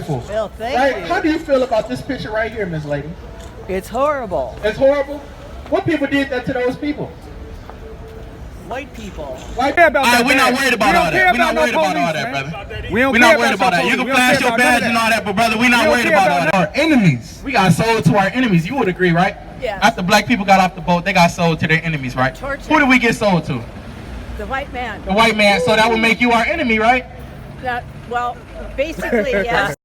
beautiful. Well, thank right? you. How do you feel about this picture right here, Miss Lady? It's horrible. It's horrible? What people did that to those people? White people. White We're not worried about all that. We're not worried about all that, brother. We're not worried about that. You can flash your badge and all that, but brother, we're not worried about all that. Our enemies. We got sold to our enemies. You would agree, right? Yeah. After black people got off the boat, they got sold to their enemies, right? Torture. Who did we get sold to? The white man. The white man. So that would make you our enemy, right? Well, basically, yes.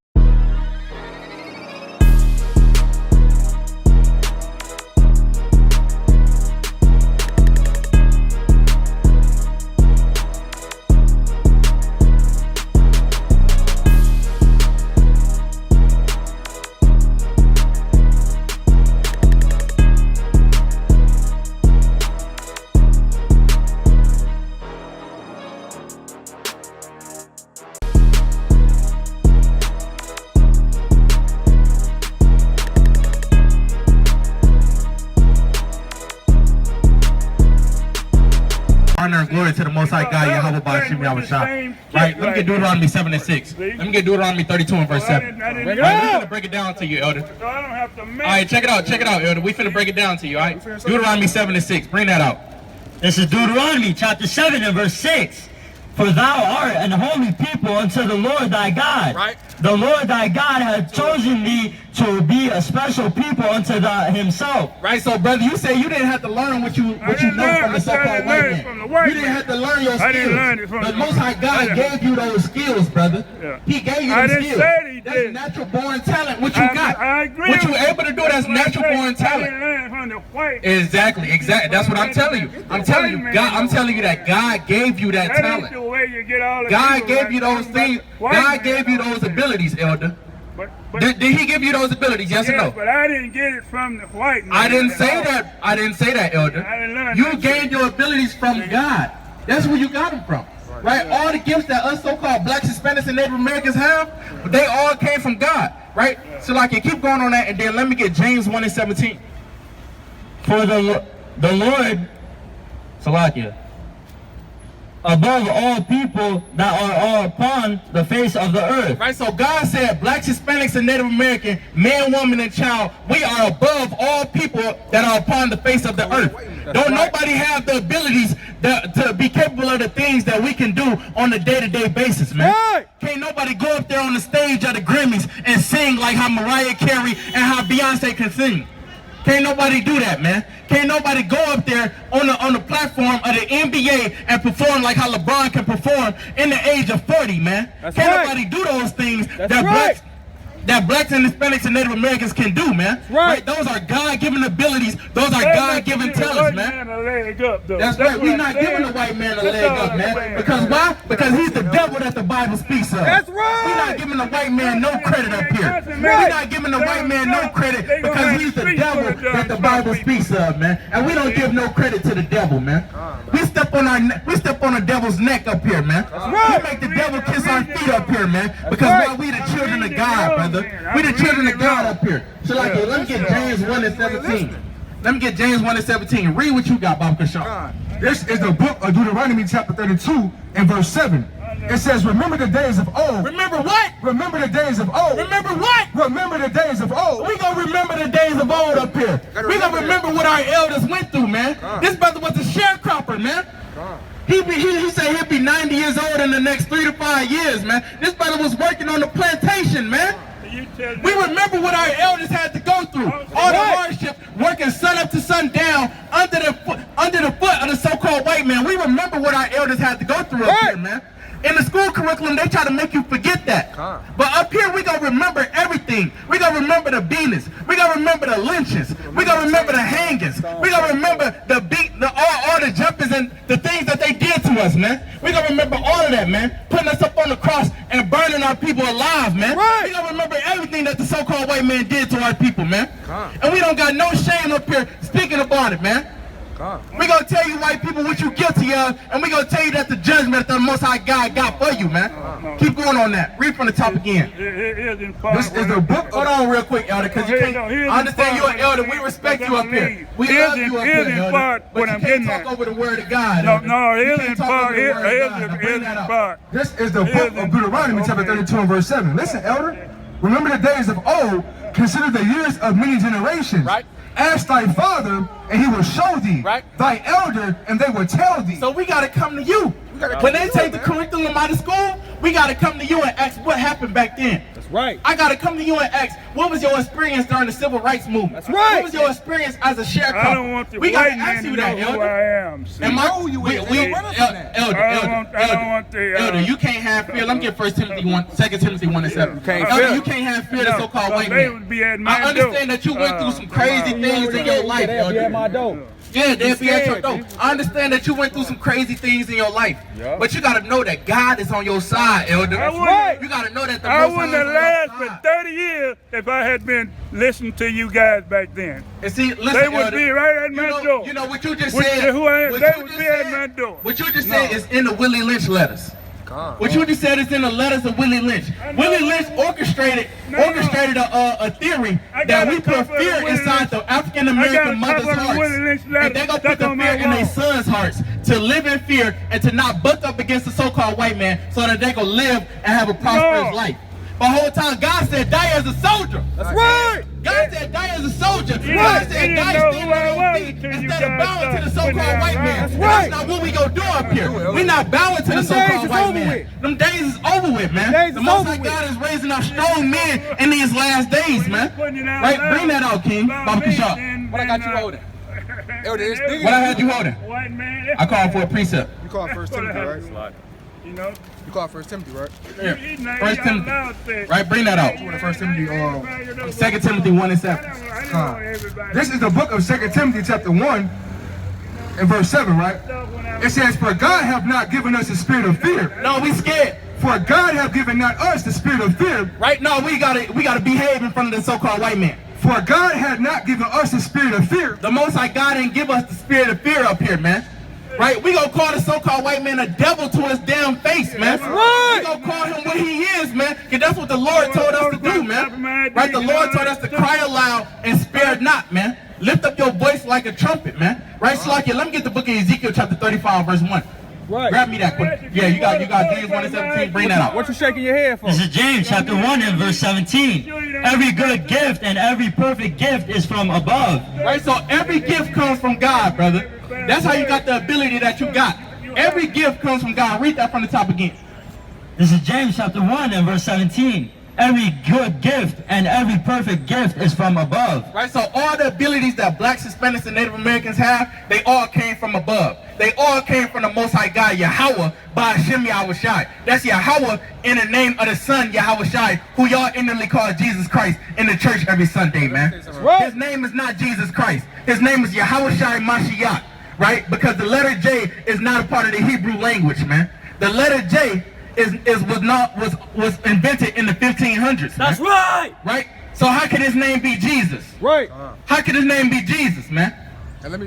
Honor and glory to the Most High God, Yahweh Ba'ashim Yahushua. Right? Let me get Deuteronomy 7 and 6. Let me get Deuteronomy 32 and verse 7. Right, we finna break it down to you, Elder. Alright, check it out, Elder. We finna break it down to you, alright? Deuteronomy 7 and 6. Bring that out. This is Deuteronomy chapter 7 and verse 6. For thou art an holy people unto the Lord thy God. Right. The Lord thy God hath chosen thee to be a special people unto himself. Right, so brother, you say you didn't have to learn what you know from the so-called white man. You didn't have to learn your skills. The Most High God gave you those skills, brother. Yeah. He gave you those skills. That's natural born talent. What you got? I agree. What you able to do? That's natural born talent. Exactly. That's what I'm telling you. I'm telling you, God. I'm telling you that God gave you that talent. God gave you those things. God gave you those abilities, Elder. Did he give you those abilities? Yes or no? But I didn't get it from the white man. I didn't say that. I didn't say that, Elder. I didn't learn You that gained your abilities from God. That's where you got them from. Right? All the gifts that us so-called blacks, Hispanics, and Native Americans have, they all came from God. Right? So like you keep going on that, and then let me get James 1 and 17. For the Lord, Salakia, above all people that are all upon the face of the earth. Right, so God said blacks, Hispanics, and Native American, man, woman, and child, we are above all people that are upon the face of the earth. Don't nobody have the abilities to be capable of the things that we can do on a day-to-day basis, man. Can't nobody go up there on the stage at the Grammys and sing like how Mariah Carey and how Beyonce can sing. Can't nobody do that, man. Can't nobody go up there on the platform of the NBA and perform like how LeBron can perform in the age of 40, man. Can't nobody do those things that blacks and Hispanics and Native Americans can do, man. Right? Those are God-given abilities. Those are God-given talents, man. That's right. We're not giving the white man a leg up, man. Because why? Because he's the devil that the Bible speaks of. That's right. We're not giving the white man no credit up here. We're not giving the white man no credit because he's the devil that the Bible speaks of, man. And we don't give no credit to the devil, man. We step on the devil's neck up here, man. We make the devil kiss our feet up here, man. Because we the children of God, brother. We the children of God up here. So like, let me get James 1 and 17. Let me get James 1 and 17. Read what you got, Bob Kashaw. This is the book of Deuteronomy chapter 32 and verse 7. It says, remember the days of old. Remember what? Remember the days of old. Remember what? Remember the days of old. We gonna remember the days of old up here. We gonna remember what our elders went through, man. This brother was a sharecropper, man. He said he'd be 90 years old in the next 3 to 5 years, man. This brother was working on the plantation, man. We remember what our elders had to go through. All the hardship, working sun up to sundown under the foot of the so-called white man. We remember what our elders had to go through up here, man. In the school curriculum, they try to make you forget that. But up here, we gonna remember everything. We gonna remember the beatings. We gonna remember the lynchings. We gonna remember the hangings. We gonna remember all the jumpings and the things that they did to us, man. We gonna remember all of that, man. Putting us up on the cross and burning our people alive, man. We gonna remember everything that the so-called white man did to our people, man. And we don't got no shame up here speaking about it, man. We're going to tell you white people what you're guilty of, and we're going to tell you that the judgment that the Most High God got for you, man. Keep going on that. Read from the top again. This is the book. Hold on real quick, Elder, because you can't. I understand you're an elder. We respect you up here. We love you up here, Elder. But you can't talk over the word of God. No, here's in part. Here's in part. This is the book of Deuteronomy chapter 32 and verse 7. Listen, Elder. remember the days of old, consider the years of many generations. Right. Ask thy father, and he will show thee. Right. Thy elder, and they will tell thee. So we gotta come to you. When they take the curriculum out of school, we gotta come to you and ask what happened back then. That's right. I gotta come to you and ask, what was your experience during the civil rights movement? That's right. What was your experience as a sharecropper? I don't want the we gotta white ask man to you know that, who elder. I am. See? And my, know who you is. we- They don't run us from that. elder, I don't want the, elder, you can't have fear. Let me get 1 Timothy 1, 2 Timothy 1 and 7. can't Elder, fear. you can't have fear of the No, so-called so white they man. would be at my I understand door. that you went through some crazy things in your life, They'll be at my elder. door. Yeah, they'll be at your scared, door. G. I understand that you went through some crazy things in your life. Yeah. But you gotta know that God is on your side, elder. That's right. You gotta know that the I Most High wouldn't is have on your lasted side. 30 years if I had been listening to you guys back then. And see, listen, They would elder, be right at my door. You know what you just Which- said? who I am, what they you would just be at said- my door. What you just No. said is in the Willie Lynch letters. What you just said is in the letters of Willie Lynch. I know. Willie Lynch orchestrated No. a theory I that got we a put copy of fear the Willie inside Lynch- the African I got American a mothers' copy of the hearts. Willie Lynch letter. And they gonna put That's the on my fear in their wall. sons' hearts to live in fear and to not buck up against the so-called white man so that they can live and have a prosperous No. life. But the whole time God said die as a soldier. That's right. God said die as a soldier. You God didn't said die know standing who I on was feet until you instead of guys bowing to the started so-called putting white that man. out. And right. that's not what we gonna do up here. We're not bowing to the Them days so-called is white over man. with. Them days is over with, man. Days The is Most over High with. God is raising up strong men in these last days, man. Putting it out Right? loud Bring that out, King. about Barbecue me, shop. then- What I got you then, holding? Elder, it's bigger. What I had you holding? White man. I called for a precept. You call it 1 Timothy, right? You know? You call it 1 Timothy, right? Here. He named 1 out Timothy. loud said- Right? Bring that out. You the First Timothy, 2 Timothy 1 and 7. I didn't want everybody. This is the book of 2 Timothy chapter 1 and verse 7, right? It says, for God hath not given us a spirit of fear. No, we scared. For God hath given not us the spirit of fear. Right? No, we gotta behave in front of the so-called white man. For God had not given us the spirit of fear. The Most High God didn't give us the spirit of fear up here, man. Right? We gonna call the so-called white man a devil to his damn face, man. That's right. We gonna call him what he is, man. Cause that's what the Lord told us to do, man. Right? The Lord told us to cry aloud and spare not, man. Lift up your voice like a trumpet, man. Right, Slakia? Let me get the book of Ezekiel chapter 35, verse 1. Right. Grab me that quick. Yeah, you got James 1 and 17. Bring that out. What you shaking your head for? This is James chapter 1 and verse 17. Every good gift and every perfect gift is from above. Right, so every gift comes from God, brother. That's how you got the ability that you got. Every gift comes from God. Read that from the top again. This is James chapter 1 and verse 17. Every good gift and every perfect gift is from above. Right, so all the abilities that blacks, Hispanics, and Native Americans have, they all came from above. They all came from the Most High God, Yahweh, by Hashem Yahushai. That's Yahweh in the name of the Son, Yahushai, who y'all inwardly call Jesus Christ in the church every Sunday, man. right. His name is not Jesus Christ. His name is Yahushai Mashiach, right? Because the letter J is not a part of the Hebrew language, man. The letter J was invented in the 1500s. That's man. right! Right? So how can his name be Jesus? Right. How can his name be Jesus, man?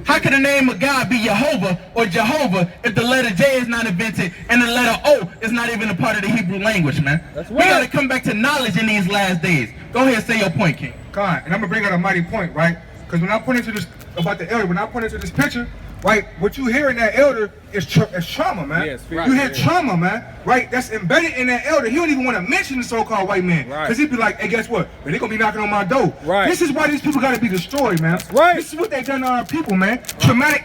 How can the name of God be Jehovah or Jehovah if the letter J is not invented and the letter O is not even a part of the Hebrew language, man? That's We right. gotta come back to knowledge in these last days. Go ahead and say your point, King. God, and I'm gonna bring out a mighty point, right? Because when I point into this about the elder, when I point into this picture, right, what you hear in that elder is trauma, man. Yes, you hear yeah. trauma, man, right? That's embedded in that elder. He don't even want to mention the so-called white man, Right. because he'd be like, hey, guess what? They're gonna be knocking on my door. Right. This is why these people gotta be destroyed, man. right. This is what they done to our people, man.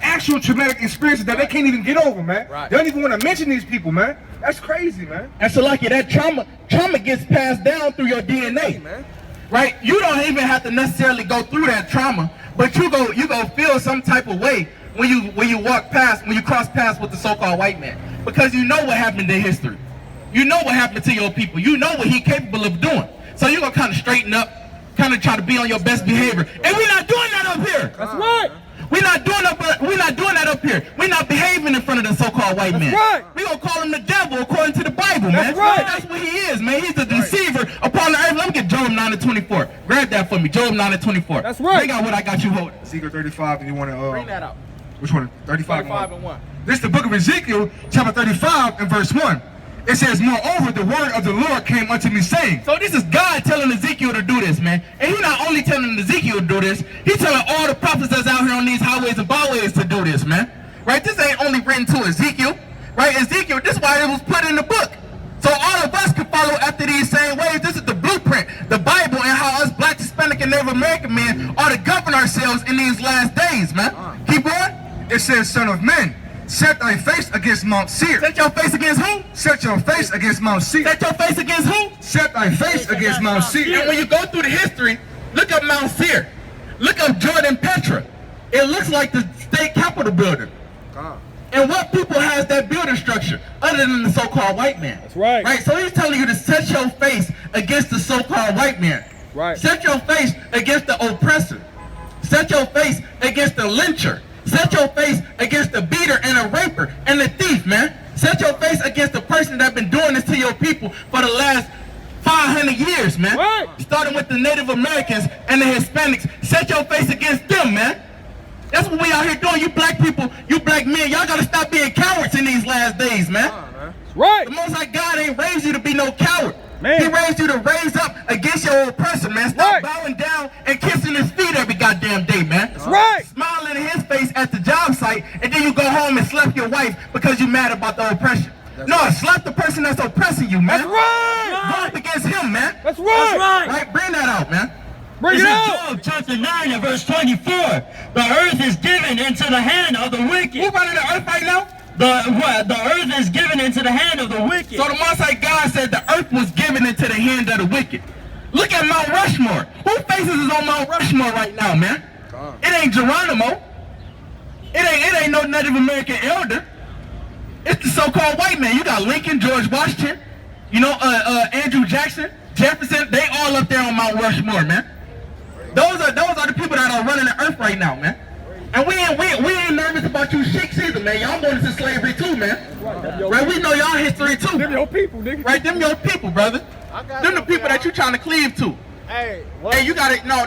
Actual traumatic experiences that they can't even get over, man. Right. They don't even want to mention these people, man. That's crazy, man. And so like that trauma gets passed down through your DNA. man. Right? You don't even have to necessarily go through that trauma, but you go feel some type of way when you cross paths with the so-called white man. Because you know what happened in history. You know what happened to your people. You know what he's capable of doing. So you're gonna kind of straighten up, kind of try to be on your best behavior. And we're not doing that up here. That's right. We're not doing that up here. We're not behaving in front of the so-called white man. right. We're gonna call him the devil according to the Bible, man. That's right. That's what he is, man. He's the deceiver upon the earth. Let me get Job 9 and 24. Grab that for me. Job 9 and 24. That's right. Bring out what I got you holding. Ezekiel 35, and you want to Bring that out. which one? 35 and 1. This is the book of Ezekiel, chapter 35 and verse 1. It says, moreover, the word of the Lord came unto me, saying. So this is God telling Ezekiel to do this, man. And he's not only telling Ezekiel to do this, he's telling all the prophets that's out here on these highways and byways to do this, man. Right? This ain't only written to Ezekiel. Right? Ezekiel, this is why it was put in the book. So all of us can follow after these same ways. This is the blueprint. The African, Native American men are to govern ourselves in these last days, man. Keep going. It says, son of man, set thy face against Mount Seir. Set your face against who? Set your face against Mount Seir. Set your face against who? Set thy face against Mount Seir. And when you go through the history, look up Mount Seir. Look up Jordan Petra. It looks like the state capitol building. And what people has that building structure other than the so-called white man? That's right. Right? So he's telling you to set your face against the so-called white man. Right. Set your face against the oppressor. Set your face against the lyncher. Set your face against the beater and the raper and the thief, man. Set your face against the person that's been doing this to your people for the last 500 years, man. Right. Starting with the Native Americans and the Hispanics. Set your face against them, man. That's what we out here doing. You black people, you black men, y'all gotta stop being cowards in these last days, man. Right. The Most High God ain't raised you to be no coward. Man. He raised you to raise up against your oppressor, man. Stop Right. bowing down and kissing his feet every goddamn day, man. That's right. Smiling in his face at the job site, and then you go home and slap your wife because you mad about the oppression. No, slap the person that's oppressing you, man. That's right. Go up against him, man. That's right. Right? Bring that out, man. Bring This it is out. Job chapter 9 and verse 24. The earth is given into the hand of the Who wicked. running the earth right now? The earth is given into the hand of the wicked. So the Most High God said the earth was given into the hand of the wicked. Look at Mount Rushmore. Who faces is on Mount Rushmore right now, man? It ain't Geronimo. It ain't no Native American elder. It's the so-called white man. You got Lincoln, George Washington, you know, Andrew Jackson, Jefferson. They all up there on Mount Rushmore, man. Those are the people that are running the earth right now, man. And we ain't nervous about you sheiks either, man. Y'all going into slavery too, man. Right? We know y'all history too. Them your people, nigga. Right? Them your people, brother. Them the people that you trying to cleave to. Hey, Hey, you got it. No.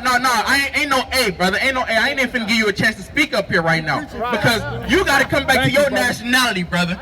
Ain't no A, brother. Ain't no A. I ain't even finna give you a chance to speak up here right now because you got to come back to your nationality, brother.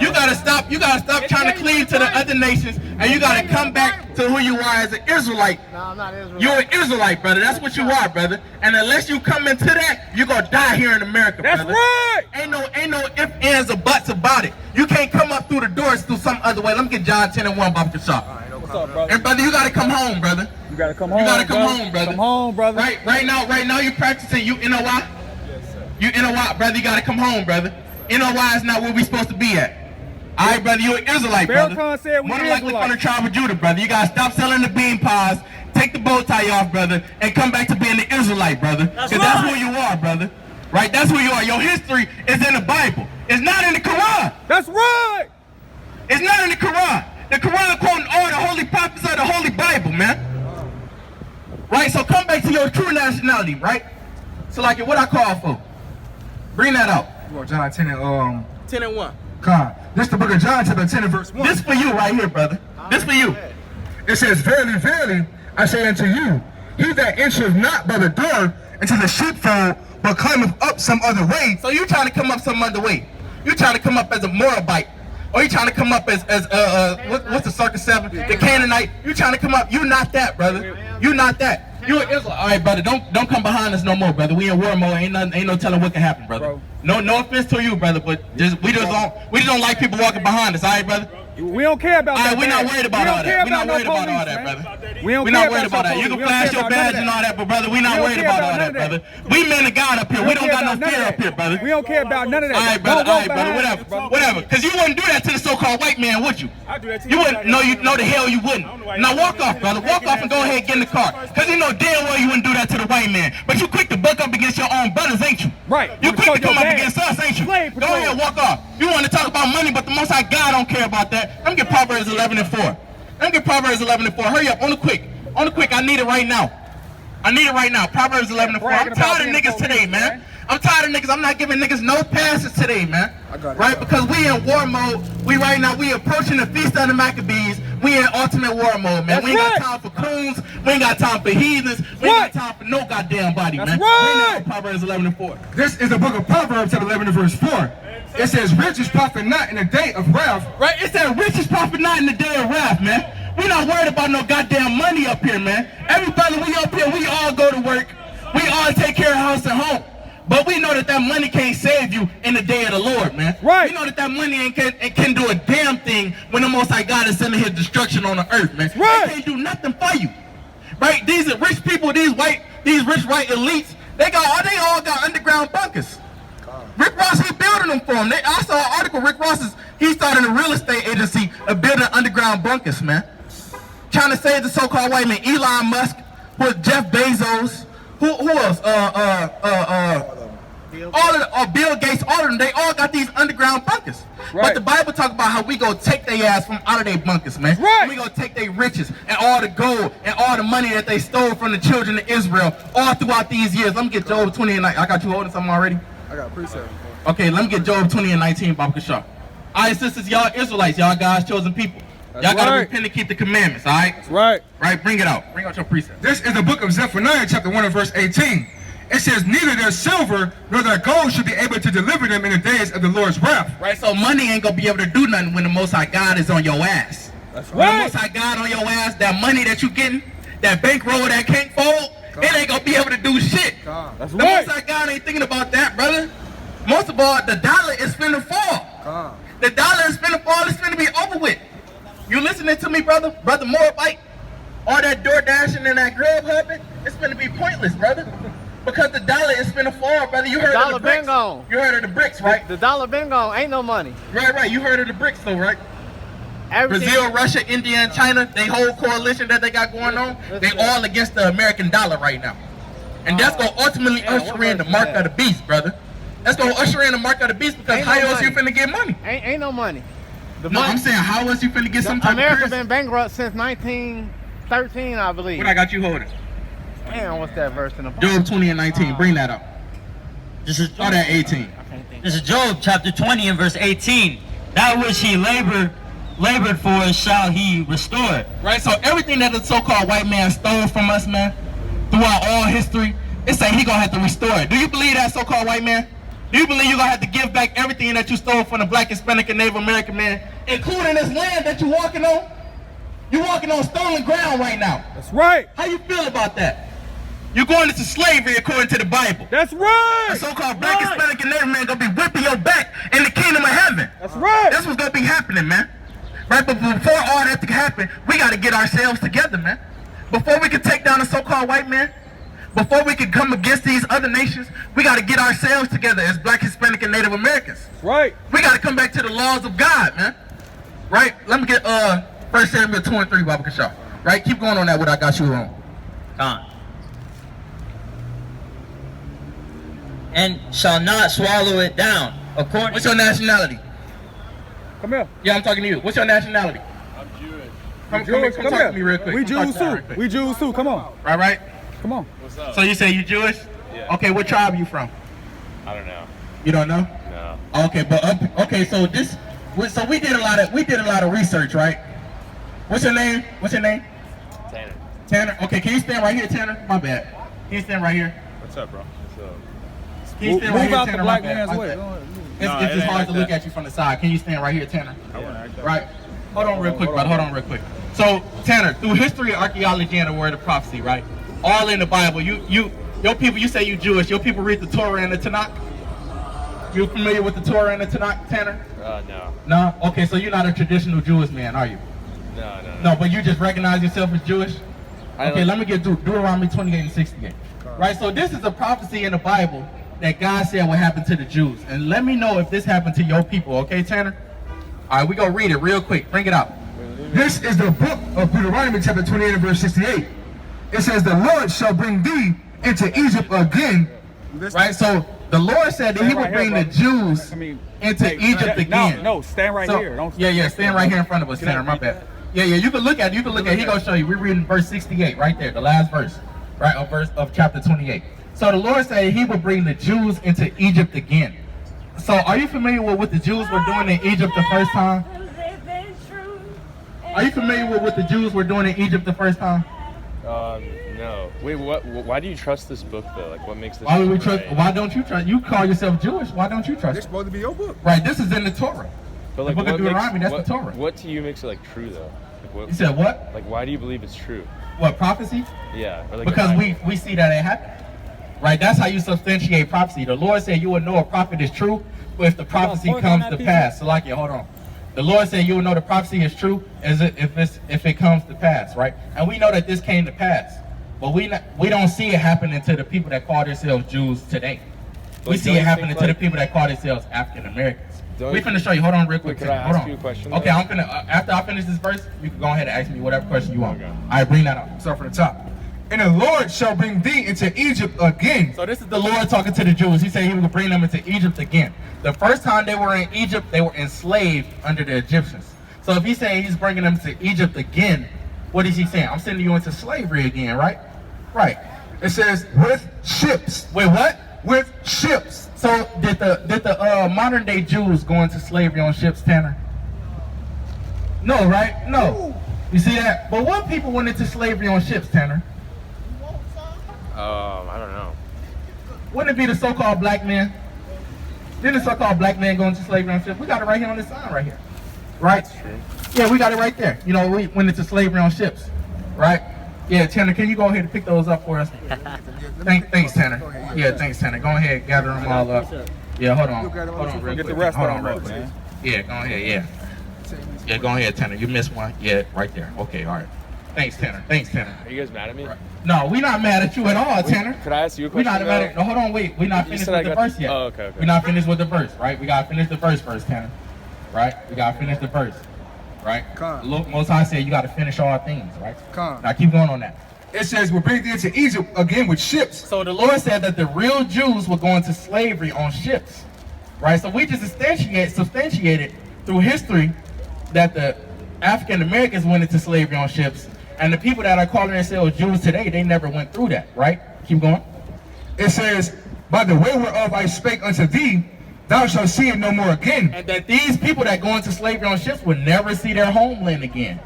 You gotta stop. You gotta stop trying to cleave to the other nations, and you gotta come back to who you are as an Israelite. No, I'm not Israel. You're an Israelite, brother. That's what you are, brother. And unless you come into that, you're gonna die here in America, That's brother. right. Ain't no ifs, ands, or buts about it. You can't come up through the doors through some other way. Let me get John 10 and 1 Baba Kashab. What's up, brother? And brother, you gotta come home, brother. You gotta come home. You gotta come brother. home, brother. Come home, brother. Right now, you practicing. You know why? You know why, brother? You gotta come home, brother. You know why is not where we supposed to be at. All right, brother, you're an Israelite, brother. Farrakhan said we More than likely from the Israelites. tribe of Judah, brother. You gotta stop selling the bean pies, take the bow tie off, brother, and come back to being the Israelite, brother. Because that's who you are, brother. Right? That's who you are. Your history is in the Bible. It's not in the Quran. That's right. It's not in the Quran. The Quran quoting all the holy prophets of the Holy Bible, man. Right? So come back to your true nationality, right? So like what I call for. Bring that out. You want John 10 and 10 and 1. Con. This the book of John, chapter 10 and verse 1. This for you right here, brother. This for you. It says, verily, verily, I say unto you, he that entereth not by the door into the sheepfold, but climbeth up some other way. So you trying to come up some other way. You trying to come up as a Moabite. Or you trying to come up as what's the circus 7? The Canaanite. You trying to come up. You not that, brother. You not that. You an Israelite. All right, brother. Don't come behind us no more, brother. We in war mode. Ain't no telling what can happen, brother. No offense to you, brother, but we just don't like people walking behind us. All right, brother. We don't care about that. We're not worried about all that. We're not worried about all that, brother. We're not worried about that. You can flash your badge and all that, but brother, we're not worried about all that, brother. We men of God up here. We don't got no fear up here, brother. We don't care about none of that. All right, brother, whatever. Because you wouldn't do that to the so-called white man, would you? I do that to you wouldn't. No, the hell you wouldn't. Now walk off, brother. Walk off and go ahead and get in the car. Because you know damn well you wouldn't do that to the white man. But you quick to buck up against your own brothers, ain't you? Right. You quick to come up against us, ain't you? Go ahead, walk off. You want to talk about money, but the Most High God don't care about that. Let me get Proverbs 11 and 4. Let me get Proverbs 11 and 4. Hurry up, on the quick. On the quick, I need it right now. I need it right now. Proverbs 11 and 4. I'm tired of niggas today, man. I'm tired of niggas. I'm not giving niggas no passes today, man. Right? Because we in war mode. We approaching the Feast of the Maccabees. We in ultimate war mode, man. We ain't got time for coons. We ain't got time for heathens. We ain't got time for no goddamn body, man. Right. Proverbs 11 and 4. This is the book of Proverbs, chapter 11 and verse 4. It says, riches profit not in the day of wrath. Right? It said, riches profit not in the day of wrath, man. We not worried about no goddamn money up here, man. Everybody, we up here, we all go to work. We all take care of house and home. But we know that money can't save you in the day of the Lord, man. Right. We know that money can do a damn thing when the Most High God is sending his destruction on the earth, man. Right. It can't do nothing for you. right? These are rich people, these rich white elites, they all got underground bunkers. Rick Ross, he building them for them. I saw an article, Rick Ross he started a real estate agency of building underground bunkers, man. Trying to save the so-called white man. Elon Musk, Jeff Bezos, who else? Bill Gates, all of them, they all got these underground bunkers. Right. But the Bible talk about how we gonna take their ass from out of their bunkers, man. Right. We gonna take their riches and all the gold and all the money that they stole from the children of Israel all throughout these years. Let me get Job 20 and 19. I got you holding something already? I got a preset. Okay, let me get Job 20 and 19, Baba Kashaw. All right, sisters, y'all Israelites, y'all God's chosen people. Y'all gotta repent and keep the commandments, all right? That's right. Right, bring it out. Bring out your precept. This is the book of Zephaniah, chapter 1 and verse 18. It says, neither their silver nor their gold should be able to deliver them in the days of the Lord's wrath. Right, so money ain't gonna be able to do nothing when the Most High God is on your ass. That's When the right. Most High God on your ass, that money that you getting, that bankroll that can't fold, it ain't gonna be able to do shit. That's The right. Most High God ain't thinking about that, brother. Most of all, the dollar is finna fall. The dollar is finna fall, it's finna be over with. You listening to me, brother? Brother Moabite? All that door dashing and that grub hubbing, it's finna be pointless, brother. Because the dollar is finna fall, brother. You heard of the bricks? You heard of the bricks, right? The dollar been gone. Ain't no money. Right. You heard of the bricks, though, right? Everything. Brazil, Russia, India, and China, they whole coalition that they got going on, they all against the American dollar right now. And that's going to ultimately usher in the mark of the beast, brother. That's going to usher in the mark of the beast because Ain't how no else you money. finna get money? Ain't no money. No, I'm saying how else you finna get some type America of been bankrupt since 1913, I believe. What I got you holding? Damn, what's that verse in the Bible? Job 20 and 19, bring that up. This is Start at 18. This is Job chapter 20 and verse 18. That which he labored for shall he restore. Right, so everything that the so-called white man stole from us, man, throughout all history, it's saying he gonna have to restore it. Do you believe that, so-called white man? Do you believe you're gonna have to give back everything that you stole from the black, Hispanic, and Native American man, including this land that you're walking on? You're walking on stolen ground right now. That's right. How you feel about that? You're going into slavery according to the Bible. That's right. The so-called black, Hispanic, and Native man gonna be whipping your back in the kingdom of heaven. That's right. That's what's gonna be happening, man. Right, but before all that to happen, we gotta get ourselves together, man. Before we can take down the so-called white man, before we can come against these other nations, we gotta get ourselves together as black, Hispanic, and Native Americans. Right. We gotta come back to the laws of God, man. Right? Let me get 1 Samuel 2 and 3, Baba Kashaw. Right? Keep going on that what I got you on. Con. And shall not swallow it down. According What's your nationality? Come here. Yeah, I'm talking to you. What's your nationality? I'm Jewish. Come Jewish, talk to me real quick. We Come Jews talk to me too. real quick. We Jews too. Come on. Right? Come on. What's up? So you say you Jewish? Yeah. Okay, what tribe you from? I don't know. You don't know? No. Okay, but so we did a lot of research, right? What's your name? Tanner. Tanner. Okay, can you stand right here, Tanner? My bad. Can you stand right here? What's up, bro? What's up? Can you stand right Move here, out the Tanner? black My bad. man's My way. bad. It's No, just it ain't hard like to look that. at you from the side. Can you stand right here, Tanner? I wanna act that. Right. Hold on real quick, brother. Hold on real quick. So, Tanner, through history, archaeology, and the word of prophecy, right? All in the Bible. Your people, you say you Jewish. Your people read the Torah and the Tanakh? You familiar with the Torah and the Tanakh, Tanner? No. No? Okay, so you're not a traditional Jewish man, are you? No. No, but you just recognize yourself as Jewish? Okay, let me get Deuteronomy 28 and 68. Right, so this is a prophecy in the Bible that God said would happen to the Jews. And let me know if this happened to your people, okay, Tanner? All right, we're going to read it real quick. Bring it out. This is the book of Deuteronomy, chapter 28 and verse 68. It says, the Lord shall bring thee into Egypt again. Right, so the Lord said that he would bring the Jews into Egypt again. No, stand right here. Don't Stand right here in front of us, Tanner. My bad. Yeah, you can look at it. He gonna show you. We're reading verse 68 right there, the last verse, right, of chapter 28. So the Lord said he would bring the Jews into Egypt again. So are you familiar with what the Jews were doing in Egypt the first time? Are you familiar with what the Jews were doing in Egypt the first time? No. Wait, what? Why do you trust this book though? Like, what makes this? Why would we book trust? right? Why don't you trust? You call yourself Jewish. Why don't you trust? It's it? supposed to be your book. Right. This is in the Torah. But like, the book of what Deuteronomy. makes, That's the Torah. What to you makes it like true though? Like, what? You said what? Like, why do you believe it's true? What, prophecy? Yeah. Or like Because we see that it happened. Right? That's how you substantiate prophecy. The Lord said you will know a prophet is true if the prophecy comes to pass. So like, hold on. The Lord said you will know the prophecy is true if it comes to pass, right? And we know that this came to pass. But we don't see it happening to the people that call themselves Jews today. We Like, see don't it you happening think, to the like- people that call themselves African Americans. Don't We you- finna show you. Hold on, real quick. Wait, could I Hold ask on. you a question, Okay, though? I'm gonna after I finish this verse, you can go ahead and ask me whatever question you want. Okay. All right, bring that up. Start from the top. And the Lord shall bring thee into Egypt again. So this is the Lord talking to the Jews. He said he would bring them into Egypt again. The first time they were in Egypt, they were enslaved under the Egyptians. So if he's saying he's bringing them to Egypt again, what is he saying? I'm sending you into slavery again, right? Right. It says with ships. Wait, what? With ships. So did the modern day Jews go into slavery on ships, Tanner? No, right? No. You see that? But what people went into slavery on ships, Tanner? I don't know. Wouldn't it be the so-called black man? Didn't the so-called black man go into slavery on ships? We got it right here on this sign right here. Right? Yeah, we got it right there. You know, we went into slavery on ships. Right? Yeah, Tanner, can you go ahead and pick those up for us? Thanks, Tanner. Yeah, thanks, Tanner. Go ahead, gather them all up. Yeah, hold on. Hold on real Get quick. the rest Hold of on them real up, quick. man. Yeah, go ahead, yeah. Yeah, go ahead, Tanner. You missed one. Yeah, right there. Okay, all right. Thanks, Tanner. Thanks, Tanner. Are you guys mad at me? No, we're not mad at you at all, Tanner. Could I ask you a We're question? not mad at. No, hold on, wait. We're not You finished said I with the got- verse yet. Oh, okay, okay. We're not finished with the verse, right? We gotta finish the verse first, Tanner. Right? We gotta finish the verse. Right? Come. Look, Most High said you gotta finish all things, right? Come. Now keep going on that. It says we'll bring thee into Egypt again with ships. So the Lord said that the real Jews were going to slavery on ships, right? So we just substantiated through history that the African Americans went into slavery on ships, and the people that are calling themselves Jews today, they never went through that, right? Keep going. It says, by the way whereof I spake unto thee, thou shalt see it no more again. And that these people that go into slavery on ships would never see their homeland again,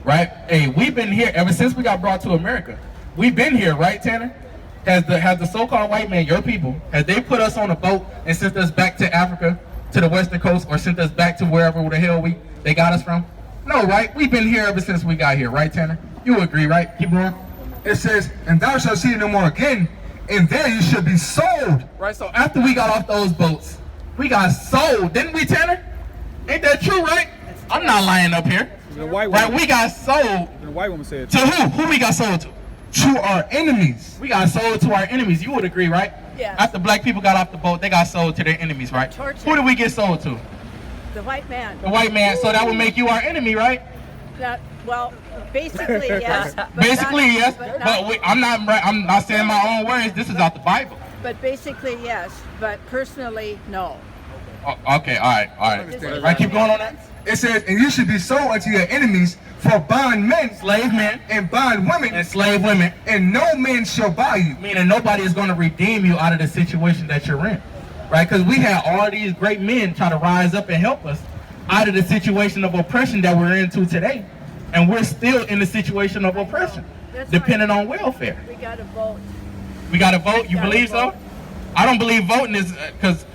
right? Hey, we've been here ever since we got brought to America. We've been here, right, Tanner? Has the so-called white man, your people, has they put us on a boat and sent us back to Africa, to the western coast, or sent us back to wherever the hell they got us from? No, right? We've been here ever since we got here, right, Tanner? You agree, right? Keep going. It says, and thou shalt see it no more again, and there you should be sold. Right, so after we got off those boats, we got sold, didn't we, Tanner? Ain't that true, right? I'm not lying up here. The white Right, woman. we got sold The white woman said. to who? Who we got sold to? To our enemies. We got sold to our enemies. You would agree, right? Yes. After black people got off the boat, they got sold to their enemies, right? Torture. Who did we get sold to? The white man. The white man. So that would make you our enemy, right? Well, basically yes. But Basically, not, yes. But, But I'm not saying my own words. This is out the Bible. but basically yes. But personally, no. Oh, okay, all right. Understand. Right, keep going on that. It says, and you should be sold unto your enemies for bondmen, Slave men and bondwomen, and slave women, and no man shall buy you. meaning nobody is going to redeem you out of the situation that you're in, right? Because we had all these great men try to rise up and help us out of the situation of oppression that we're into today, and we're still in the situation of oppression, That's depending right. on welfare. We got to vote. We got to vote. You Gotta believe vote. so? I don't believe voting is because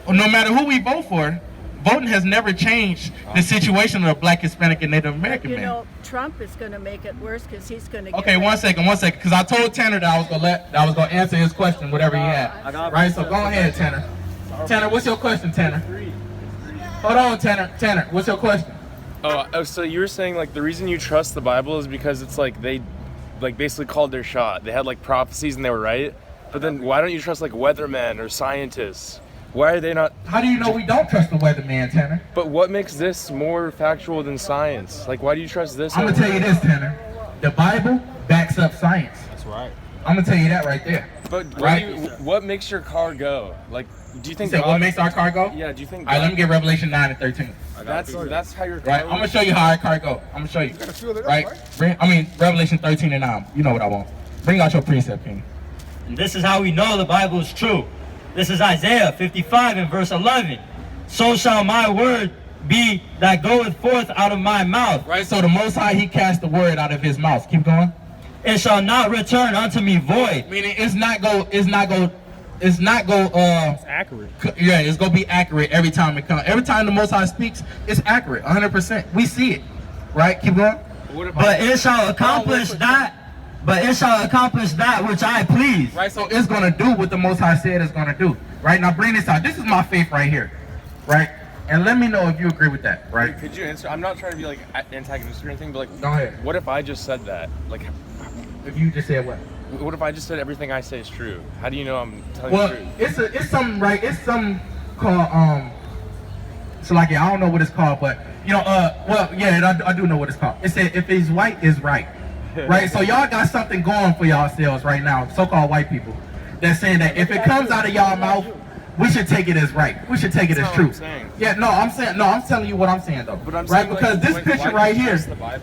no matter who we vote for, voting has never changed the situation of the Black, Hispanic, and Native American You man. know, Trump is going to make it worse because he's going to get Okay, one second, because I told Tanner that I was gonna answer his question, whatever he had. Right, so go ahead, Tanner. Tanner, what's your question, Tanner? Hold on, Tanner. Tanner, what's your question? Oh, so you were saying like the reason you trust the Bible is because it's like they like basically called their shot. They had like prophecies and they were right. But then why don't you trust like weathermen or scientists? Why are they not? How do you know we don't trust the weatherman, Tanner? But what makes this more factual than science? Like, why do you trust this? I'm gonna tell you this, Tanner. The Bible backs up science. That's right. I'm gonna tell you that right there. But what, Right. what makes your car go? Like, do you You think said what makes our car go? Yeah, do you think? All right, let me get Revelation 9 and 13. That's how your car. Right, I'm gonna show you how our car go. I'm gonna show you. feel it up, Right? Revelation 13 and 9. You know what I want. Bring out your precept, King. And this is how we know the Bible is true. This is Isaiah 55 and verse 11. So shall my word be that goeth forth out of my mouth. Right, so the Most High, He cast the word out of His mouth. Keep going. It shall not return unto me void. Meaning it's not go. It's Accurate. Yeah, it's gonna be accurate every time it comes. Every time the Most High speaks, it's accurate, 100%. We see it, right? Keep going. But it shall accomplish that. But it shall accomplish that which I please. Right, so it's gonna do what the Most High said it's gonna do. Right, now bring this out. This is my faith right here, right? And let me know if you agree with that, right? Could you answer? I'm not trying to be like antagonistic or anything, but like, Go ahead. what if I just said that? Like, If you just said what? What if I just said everything I say is true? How do you know I'm telling the truth? It's something right. It's something called So like I don't know what it's called, but I do know what it's called. It said if he's white, is right, right. So y'all got something going for yourselves right now, so-called white people. That's saying that if it comes out of y'all mouth, we should take it as right. We should take it as true. I'm telling you what I'm saying though. But I'm right, saying, because like,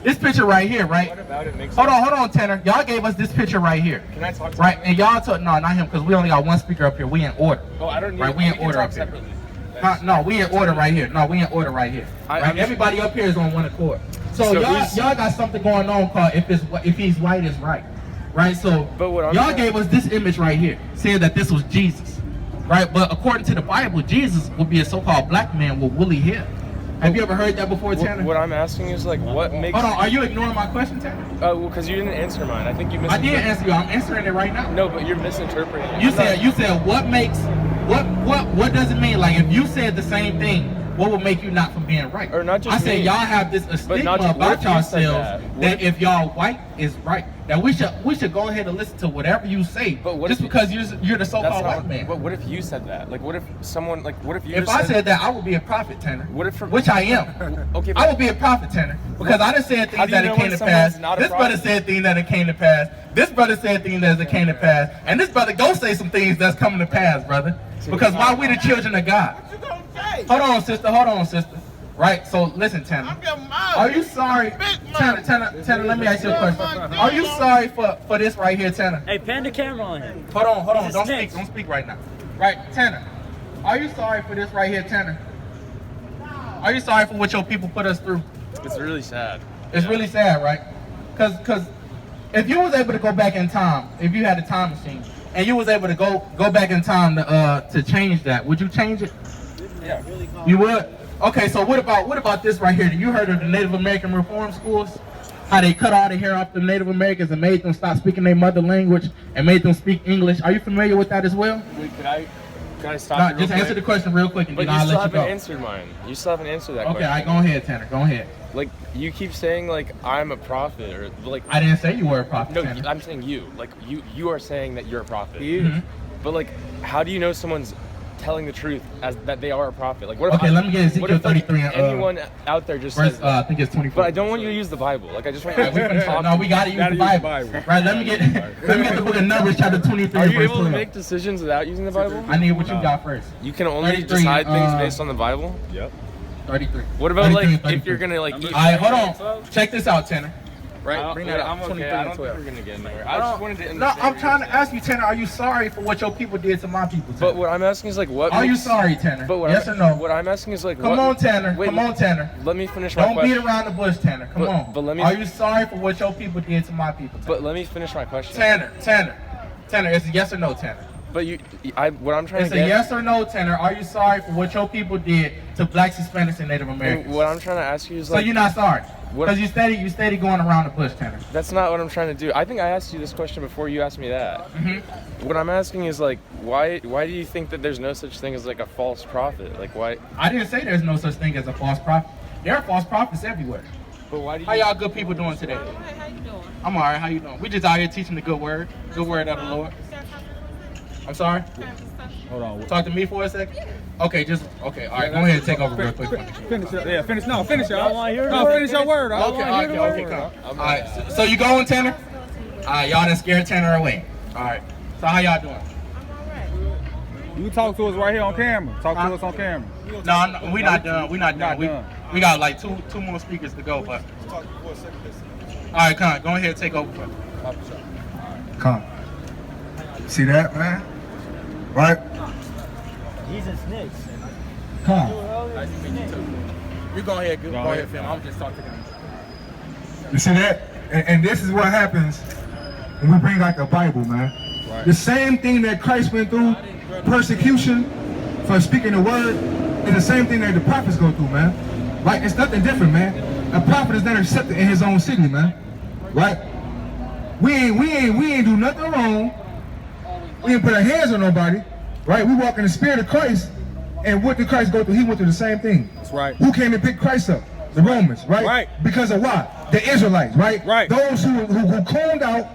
this picture right here, right? What about it makes Hold on, Tanner. Y'all gave us this picture right here. Can I talk to Right, him? and y'all took not him because we only got one speaker up here. We in order. Oh, I don't need. Right, we in order talk up here. separately. No, we in order right here. Right, everybody up here is on one accord. So y'all got something going on called if he's white is right. Right, so y'all gave us this image right here, saying that this was Jesus. Right, but according to the Bible, Jesus would be a so-called black man with woolly hair. Have you ever heard that before, Tanner? What I'm asking is like, what makes? Hold on, are you ignoring my question, Tanner? Well, because you didn't answer mine. I think you I misinterpreted. did answer you. I'm answering it right now. No, but you're misinterpreting. You said what makes what does it mean? Like if you said the same thing, what would make you not from being right? Or not just I said me. y'all have this stigma about yourselves that if y'all white is right. That we should go ahead and listen to whatever you say. But what just if because you're the so-called white man. But what if you said that? Like what if someone what if you? If I said that, I would be a prophet, Tanner. What if which I am? Okay. I would be a prophet, Tanner, because I done said things that it came to pass. This brother said things that it came to pass. This brother said things that it came to pass, and this brother go say some things that's coming to pass, brother. Because why we the children of God? What you gonna say? Hold on, sister. Right, so listen, Tanner. Are you sorry? Tanner, let me ask you a question. Are you sorry for this right here, Tanner? Hey, pan the camera on him. Hold on. Don't speak right now. Right, Tanner. Are you sorry for this right here, Tanner? Are you sorry for what your people put us through? It's really sad. It's really sad, right? Cause if you was able to go back in time, if you had a time machine, and you was able to go back in time to change that, would you change it? Yeah. You would? Okay, so what about this right here? You heard of the Native American reform schools? How they cut all the hair off the Native Americans and made them stop speaking their mother language and made them speak English. Are you familiar with that as well? Wait, could I stop? Just answer the question real quick and but then I'll let you go. But you still haven't answered mine. You still haven't answered that question. Okay, all right, go ahead, Tanner. Go ahead. Like you keep saying like I'm a prophet or like I didn't say you were a prophet. No, Tanner. I'm saying you. Like you are saying that you're a prophet. Mm-hmm. But like, how do you know someone's telling the truth as that they are a prophet? Like, what if? Okay, let me get Ezekiel what if, like, 33. anyone out there just verse, says that? I think it's 24. But I don't want you to use the Bible. Like, I just want you to talk. No, we gotta use the Bible. Right, let me get the book of Numbers, chapter 23. Are you verse able to 12. make decisions without using the Bible? I need what you got first. You can only 33, decide things based on the Bible. Yep. 33. What about 33, like if you're gonna like eat? All right, hold on. Check this out, Tanner. Right, bring that up. I'm okay. 23 I don't and think 12. we're gonna get anywhere. I just wanted to No, understand. I'm trying to ask you, Tanner. Are you sorry for what your people did to my people? Tanner? But what I'm asking is like, what? Are you makes- sorry, Tanner? But what Yes I'm, or no? What I'm asking is like, Come on, Tanner. Wait, Come on, Tanner. Let me finish my Don't question. beat around the bush, Tanner. Come But- on. but let me- Are you sorry for what your people did to my people? Tanner? But let me finish my question. Tanner. It's a yes or no, Tanner. But what I'm trying It's to a get. yes or no, Tanner. Are you sorry for what your people did to blacks, Hispanics, and Native Americans? What I'm trying to ask you is So like. you're not sorry? What- Because you steady going around the bush, Tanner. That's not what I'm trying to do. I think I asked you this question before you asked me that. Mm-hmm. What I'm asking is like, why do you think that there's no such thing as like a false prophet? Like why? I didn't say there's no such thing as a false prophet. There are false prophets everywhere. But why do you? How y'all good people doing today? Hey, how you doing? I'm all right. How you doing? We just out here teaching the good word of the Lord. I'm sorry. Hold on. Talk to me for a second. Okay, okay. All right, go ahead and take over real quick. Finish it. Yeah, finish. No, finish it. I wanna hear the No, word. finish your word. Okay, come. All right, so you going, Tanner? All right, y'all done scared Tanner away. All right. So how y'all doing? You talk to us right here on camera. Talk to us on camera. No, we not done. We not done. done. We got like two more speakers to go, but. All right, come on. Go ahead and take over. Come. See that, man? Right? Jesus snakes. Come. You go ahead, go ahead, Phil. I'm just talking to them. You see that? And this is what happens when we bring out the Bible, man. Right. The same thing that Christ went through, persecution for speaking the word, is the same thing that the prophets go through, man. Right? It's nothing different, man. A prophet is not accepted in his own city, man. Right? We ain't do nothing wrong. We ain't put our hands on nobody. Right? We walk in the spirit of Christ. And what did Christ go through? He went through the same thing. That's right. Who came and picked Christ up? The Romans, right? Right. Because of what? The Israelites, right? Right. Those who combed out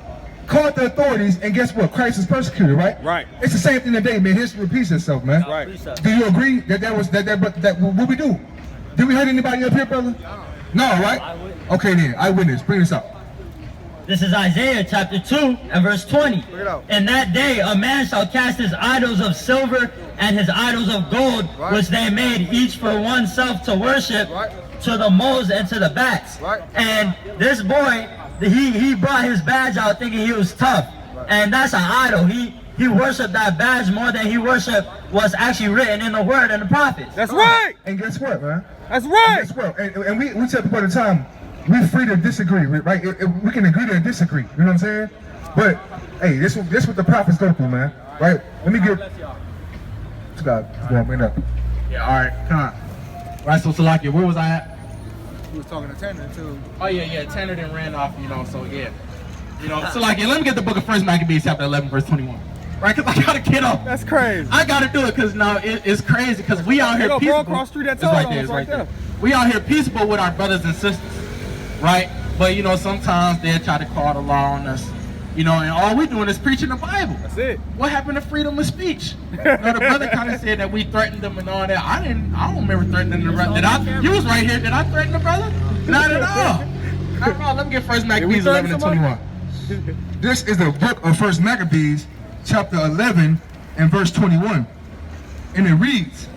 called the authorities, and guess what? Christ is persecuted, right? Right. It's the same thing today, man. History repeats itself, man. Right. Do you agree that what we do? Did we hurt anybody up here, brother? No, right? Okay then, eyewitness, bring this up. This is Isaiah chapter 2 and verse 20. Bring it out. In that day a man shall cast his idols of silver and his idols of gold, Right. which they made each for oneself to worship, Right. to the moles and to the bats. Right. And this boy, he brought his badge out thinking he was tough. And that's an idol. He worshiped that badge more than he worshiped what's actually written in the word and the prophets. That's right. And guess what, man? That's right. Guess what? And we said before the time, we're free to disagree, right? We can agree to disagree. You know what I'm saying? But hey, this what the prophets go through, man. Right? Let me get. Go on, bring it up. Yeah, all right, come on. Right, so Salakia, where was I at? He was talking to Tanner too. Oh yeah, Tanner then ran off, so yeah. Salakia, let me get the book of 1 Maccabees chapter 11, verse 21. Right, because I gotta get off. That's crazy. I gotta do it because now it's crazy because we out here There go, peaceable. bro, across the street, that It's toll right on there, us it's right right there. there. We out here peaceable with our brothers and sisters, right? But sometimes they'll try to call the law on us, and all we doing is preaching the Bible. That's it. What happened to freedom of speech? The brother kind of said that we threatened them and all that. I don't remember threatening the brother. You was right here. Did I threaten the brother? Not at all. Not at all. Let me get 1 Maccabees 11 and 21. This is the book of 1 Maccabees, chapter 11 and verse 21. And it reads,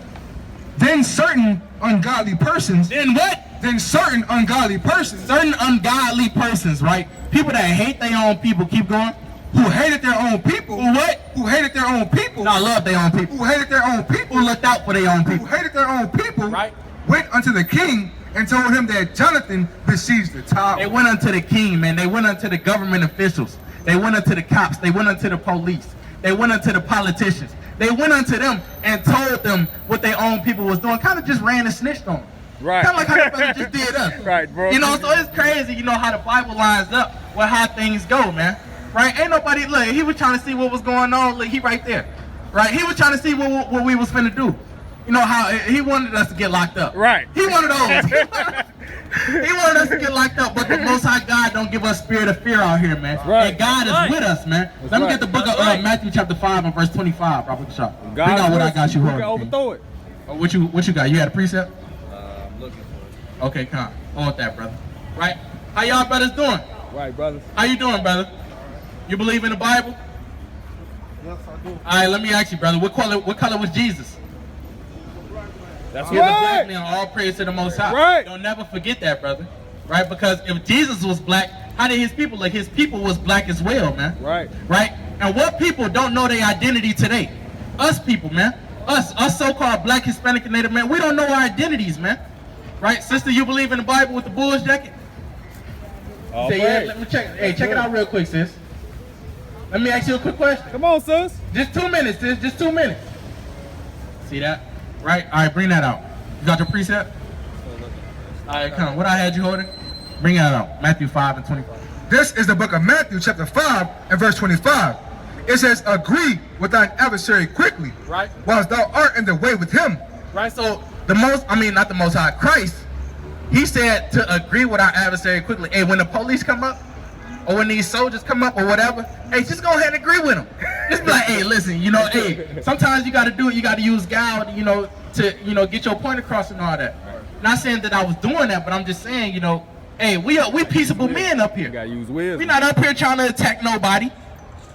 Then certain ungodly persons. Then what? Then certain ungodly persons. Certain ungodly persons, right? People that hate their own people. Keep going. Who hated their own people. Who what? Who hated their own people. No, love their own people. Who hated their own people. Who looked out for their own Who people. hated their own people. Right. Went unto the king and told him that Jonathan besieged the tower. They went unto the king, man. They went unto the government officials. They went unto the cops. They went unto the police. They went unto the politicians. They went unto them and told them what their own people was doing. Kind of just ran and snitched on them. Right. Kind of like how the brother just did us. Right, bro. So it's crazy, how the Bible lines up with how things go, man. Right? Ain't nobody, look, he was trying to see what was going on. Look, he right there. Right? He was trying to see what we was finna do. How he wanted us to get locked up. Right. He wanted those. He wanted us to get locked up, but the Most High God don't give us spirit of fear out here, man. Right. And God is with us, man. Let me get the book of Matthew chapter 5 and verse 25, Prophet Shah. Bring out what I got you. We can overthrow it. What you got? You had a precept? I'm looking for it. Okay, come on. Hold that, brother. Right? How y'all brothers doing? Right, brothers. How you doing, brother? You believe in the Bible? Yes, I do. All right, let me ask you, brother. What color was Jesus? That's He was a black right. man. All praise to the Most High. Right. Don't never forget that, brother. Right? Because if Jesus was black, how did his people look? His people was black as well, man. Right. Right? And what people don't know their identity today? Us people, man. Us so-called black, Hispanic, and Native men, we don't know our identities, man. Right? Sister, you believe in the Bible with the Bulls jacket? All Say, yeah, praise. let me check. Hey, check it out real quick, sis. Let me ask you a quick question. Come on, sis. Just 2 minutes, sis. Just 2 minutes. See that? Right? All right, bring that out. You got your precept? All right, come on. What I had you holding? Bring that out. Matthew 5 and 25. This is the book of Matthew, chapter 5 and verse 25. It says, Agree with thine adversary quickly, Right? whilst thou art in the way with him. Right? So not the Most High, Christ, he said to agree with our adversary quickly. Hey, when the police come up, or when these soldiers come up or whatever, hey, just go ahead and agree with them. Just be like, hey, listen, hey, sometimes you got to do it. You got to use guile, to get your point across and all that. Not saying that I was doing that, but I'm just saying, hey, we peaceable men up You here. gotta use wisdom. We not up here trying to attack nobody.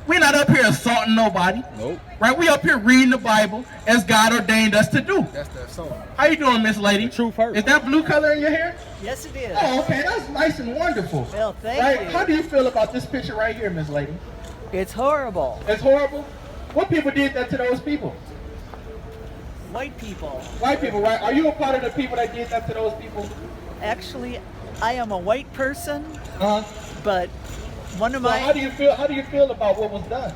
We not up here assaulting nobody. Nope. Right? We up here reading the Bible as God ordained us to do. That's that song. How you doing, Miss Lady? Truth hurts. Is that blue color in your hair? Yes, it is. Oh, okay, that's nice and wonderful. Well, thank Right? you. How do you feel about this picture right here, Miss Lady? It's horrible. It's horrible. What people did that to those people? White people. White people, right? Are you a part of the people that did that to those people? Actually, I am a white person, Uh-huh. but one of So my... how do you feel about what was done?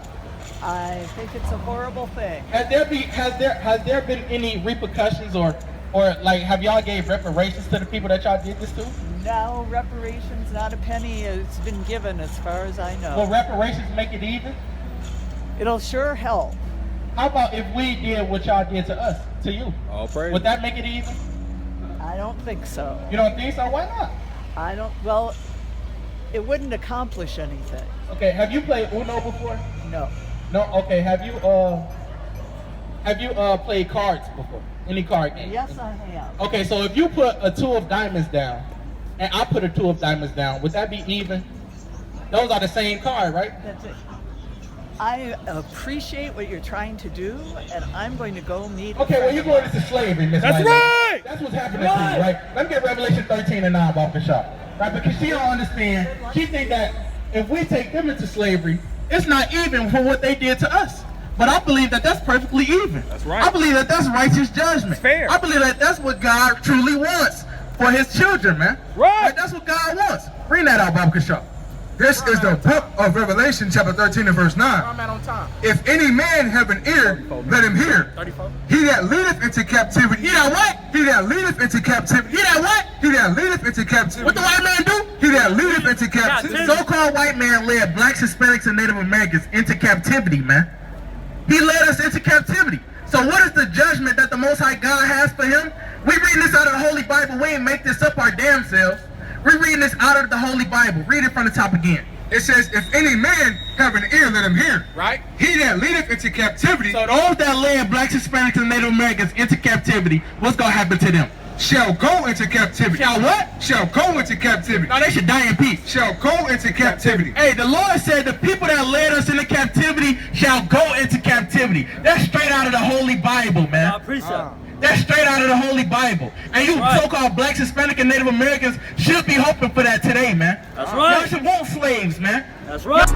I think it's a horrible thing. Has there been any repercussions or like have y'all gave reparations to the people that y'all did this to? No reparations, not a penny has been given as far as I know. Will reparations make it even? It'll sure help. How about if we did what y'all did to us, to you? All praise. Would that make it even? I don't think so. You don't think so? Why not? I don't, well, it wouldn't accomplish anything. Okay, have you played Uno before? No. No. Okay, have you played cards before? Any card game? Yes, I have. Okay, so if you put a 2 of diamonds down, and I put a 2 of diamonds down, would that be even? Those are the same card, right? That's it. I appreciate what you're trying to do, and I'm going to go meet. Okay, well, you're going into slavery, Miss That's White. right! That's what's happening to you, right? Let me get Revelation 13 and 9 off the shop. Right, because she don't understand. She think that if we take them into slavery, it's not even for what they did to us. But I believe that that's perfectly even. That's right. I believe that that's righteous judgment. It's fair. I believe that that's what God truly wants for his children, man. Right. Like, that's what God wants. Bring that out, Bob Kashaw. This is the book of Revelation, chapter 13 and verse 9. I'm at on time. If any man have an ear, let him hear. 34. He that leadeth into captivity. He that what? He that leadeth into captivity. He that what? He that leadeth into captivity. What the white man do? He that leadeth into captivity. The so-called white man led blacks, Hispanics, and Native Americans into captivity, man. He led us into captivity. So what is the judgment that the Most High God has for him? We reading this out of the Holy Bible. We ain't make this up our damn selves. We're reading this out of the Holy Bible. Read it from the top again. It says, if any man have an ear, let him hear. Right? He that leadeth into captivity So those that led blacks, Hispanics, and Native Americans into captivity, what's going to happen to them? shall go into captivity. Shall what? Shall go into captivity. No, they should die in peace. Shall go into captivity. Hey, the Lord said the people that led us into captivity shall go into captivity. That's straight out of the Holy Bible, man. That's straight out of the Holy Bible. And you so-called blacks, Hispanic, and Native Americans should be hoping for that today, man. That's right. Y'all should want slaves, man. That's right.